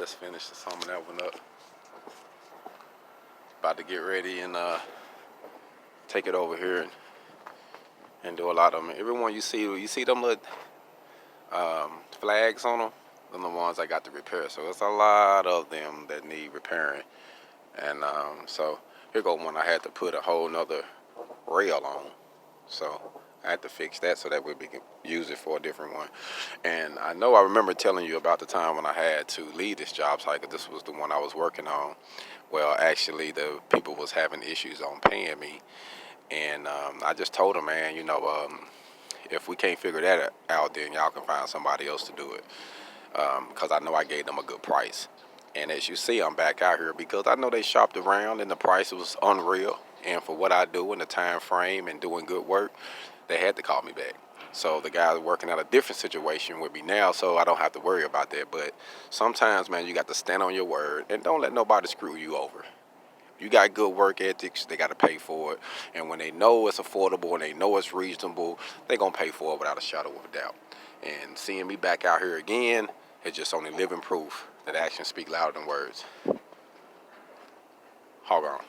Just finished summing that one up. About to get ready and take it over here and do a lot of them. Everyone you see them little flags on them. Them the ones I got to repair. So it's a lot of them that need repairing. And so here go one I had to put a whole nother rail on. So I had to fix that so that we can use it for a different one. And I remember telling you about the time when I had to leave this job site, 'cause this was the one I was working on. Well, actually, the people was having issues on paying me. And I just told them, man, if we can't figure that out, then y'all can find somebody else to do it. Because I know I gave them a good price. And as you see, I'm back out here because I know they shopped around and the price was unreal. And for what I do in the time frame and doing good work, they had to call me back. So the guy's working out a different situation with me now, so I don't have to worry about that. But sometimes, man, you got to stand on your word and don't let nobody screw you over. You got good work ethics, they got to pay for it. And when they know it's affordable and they know it's reasonable, they're going to pay for it without a shadow of a doubt. And seeing me back out here again is just only living proof that actions speak louder than words. Hold on.